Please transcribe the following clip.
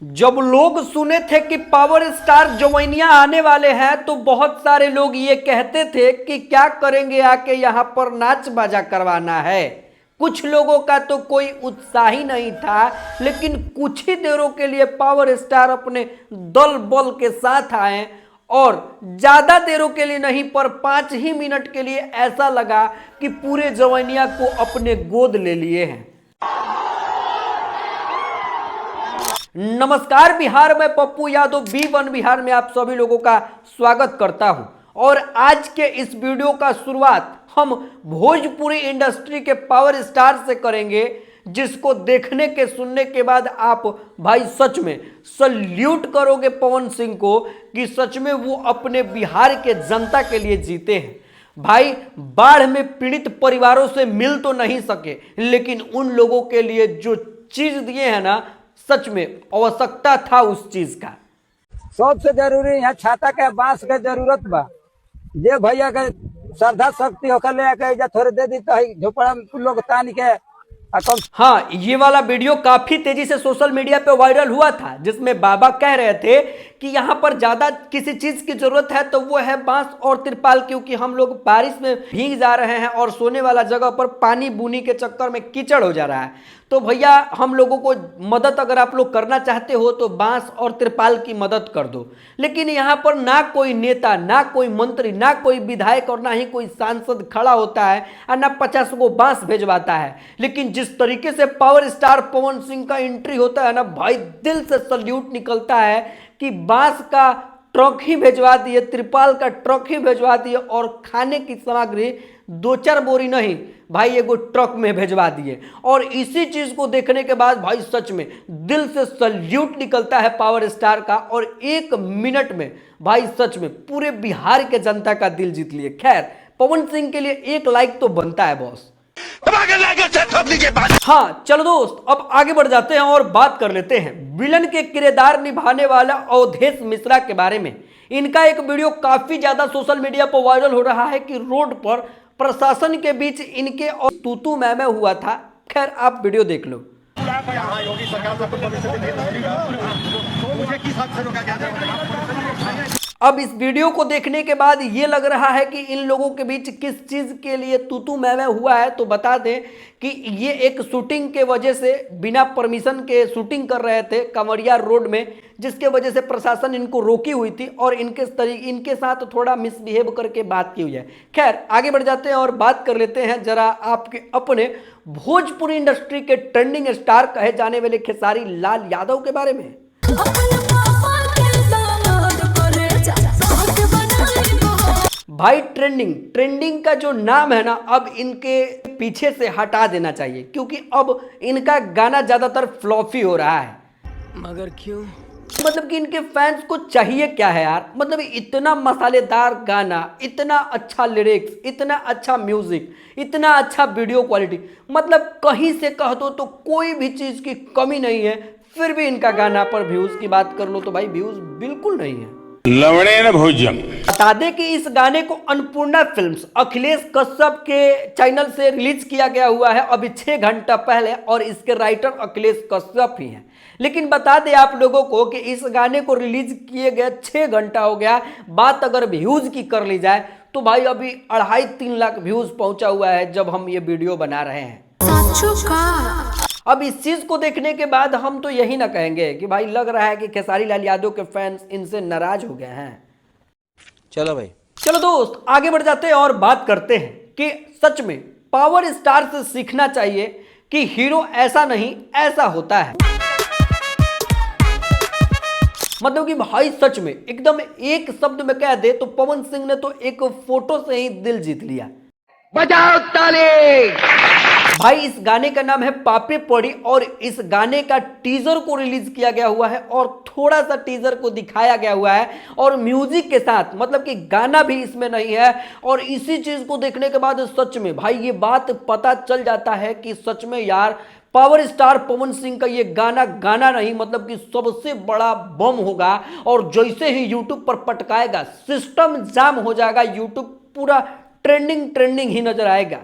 जब लोग सुने थे कि पावर स्टार जवैनिया आने वाले हैं तो बहुत सारे लोग ये कहते थे कि क्या करेंगे आके यहाँ पर नाच बाजा करवाना है। कुछ लोगों का तो कोई उत्साह ही नहीं था, लेकिन कुछ ही देरों के लिए पावर स्टार अपने दल बल के साथ आए और ज्यादा देरों के लिए नहीं पर 5 ही मिनट के लिए ऐसा लगा कि पूरे जवैनिया को अपने गोद ले लिए हैं। नमस्कार बिहार में पप्पू यादव B1 बिहार में आप सभी लोगों का स्वागत करता हूं और आज के इस वीडियो का शुरुआत हम भोजपुरी इंडस्ट्री के पावर स्टार से करेंगे, जिसको देखने के सुनने के बाद आप भाई सच में सल्यूट करोगे पवन सिंह को कि सच में वो अपने बिहार के जनता के लिए जीते हैं। भाई बाढ़ में पीड़ित परिवारों से मिल तो नहीं सके, लेकिन उन लोगों के लिए जो चीज दिए हैं ना, सच में आवश्यकता था उस चीज का। सबसे जरूरी यहाँ छाता के बांस के जरूरत बा। जे भैया के श्रद्धा शक्ति होकर ले आके थोड़े दे दी तो झोपड़ा लोग तान के। हाँ, ये वाला वीडियो काफी तेजी से सोशल मीडिया पे वायरल हुआ था, जिसमें बाबा कह रहे थे कि यहाँ पर ज्यादा किसी चीज की जरूरत है तो वो है बांस और तिरपाल, क्योंकि हम लोग बारिश में भीग जा रहे हैं और सोने वाला जगह पर पानी बूनी के चक्कर में कीचड़ हो जा रहा है। तो भैया हम लोगों को मदद अगर आप लोग करना चाहते हो तो बांस और तिरपाल की मदद कर दो। लेकिन यहाँ पर ना कोई नेता, ना कोई मंत्री, ना कोई विधायक और ना ही कोई सांसद खड़ा होता है और ना 50 को बांस भेजवाता है। लेकिन जिस तरीके से पावर स्टार पवन सिंह का एंट्री होता है ना भाई, दिल से सल्यूट निकलता है कि बांस का ट्रक ही भेजवा दिए, त्रिपाल का ट्रक ही भेजवा दिए और खाने की सामग्री 2-4 बोरी नहीं भाई एगो ट्रक में भेजवा दिए। और इसी चीज को देखने के बाद भाई सच में दिल से सल्यूट निकलता है पावर स्टार का, और 1 मिनट में भाई सच में पूरे बिहार के जनता का दिल जीत लिए। खैर, पवन सिंह के लिए 1 लाइक तो बनता है बॉस। हाँ चलो दोस्त, अब आगे बढ़ जाते हैं और बात कर लेते हैं विलन के किरदार निभाने वाला अवधेश मिश्रा के बारे में। इनका एक वीडियो काफी ज्यादा सोशल मीडिया पर वायरल हो रहा है कि रोड पर प्रशासन के बीच इनके और तू मैं हुआ था। खैर आप वीडियो देख लो। अब इस वीडियो को देखने के बाद ये लग रहा है कि इन लोगों के बीच किस चीज के लिए तू मैं हुआ है। तो बता दें कि ये एक शूटिंग के वजह से बिना परमिशन के शूटिंग कर रहे थे कंवरिया रोड में, जिसके वजह से प्रशासन इनको रोकी हुई थी और इनके साथ थोड़ा मिसबिहेव करके बात की हुई है। खैर आगे बढ़ जाते हैं और बात कर लेते हैं जरा आपके अपने भोजपुरी इंडस्ट्री के ट्रेंडिंग स्टार कहे जाने वाले खेसारी लाल यादव के बारे में। भाई ट्रेंडिंग का जो नाम है ना, अब इनके पीछे से हटा देना चाहिए, क्योंकि अब इनका गाना ज्यादातर फ्लॉपी हो रहा है। मगर क्यों? मतलब कि इनके फैंस को चाहिए क्या है यार। मतलब इतना मसालेदार गाना, इतना अच्छा लिरिक्स, इतना अच्छा म्यूजिक, इतना अच्छा वीडियो क्वालिटी, मतलब कहीं से कह दो तो कोई भी चीज की कमी नहीं है। फिर भी इनका गाना पर व्यूज की बात कर लो तो भाई व्यूज बिल्कुल नहीं है। लवणेन भोजन। बता दें कि इस गाने को अन्नपूर्णा फिल्म्स अखिलेश कश्यप के चैनल से रिलीज किया गया हुआ है अभी 6 घंटा पहले, और इसके राइटर अखिलेश कश्यप ही हैं। लेकिन बता दें आप लोगों को कि इस गाने को रिलीज किए गए 6 घंटा हो गया। बात अगर व्यूज की कर ली जाए तो भाई अभी 2.5-3 लाख व्यूज पहुंचा हुआ है जब हम ये वीडियो बना रहे हैं। अब इस चीज को देखने के बाद हम तो यही ना कहेंगे कि भाई लग रहा है कि खेसारी लाल यादव के फैंस इनसे नाराज हो गए हैं। चलो भाई, चलो दोस्त आगे बढ़ जाते हैं और बात करते हैं कि सच में पावर स्टार से सीखना चाहिए कि हीरो ऐसा नहीं ऐसा होता है। मतलब कि भाई सच में एकदम एक शब्द में कह दे तो पवन सिंह ने तो एक फोटो से ही दिल जीत लिया। बजाओ ताली। भाई इस गाने का नाम है पापे पड़ी, और इस गाने का टीजर को रिलीज किया गया हुआ है और थोड़ा सा टीजर को दिखाया गया हुआ है और म्यूजिक के साथ, मतलब कि गाना भी इसमें नहीं है। और इसी चीज को देखने के बाद सच में भाई ये बात पता चल जाता है कि सच में यार पावर स्टार पवन सिंह का ये गाना नहीं, मतलब कि सबसे बड़ा बम होगा। और जैसे ही यूट्यूब पर पटकाएगा सिस्टम जाम हो जाएगा, यूट्यूब पूरा ट्रेंडिंग ही नजर आएगा।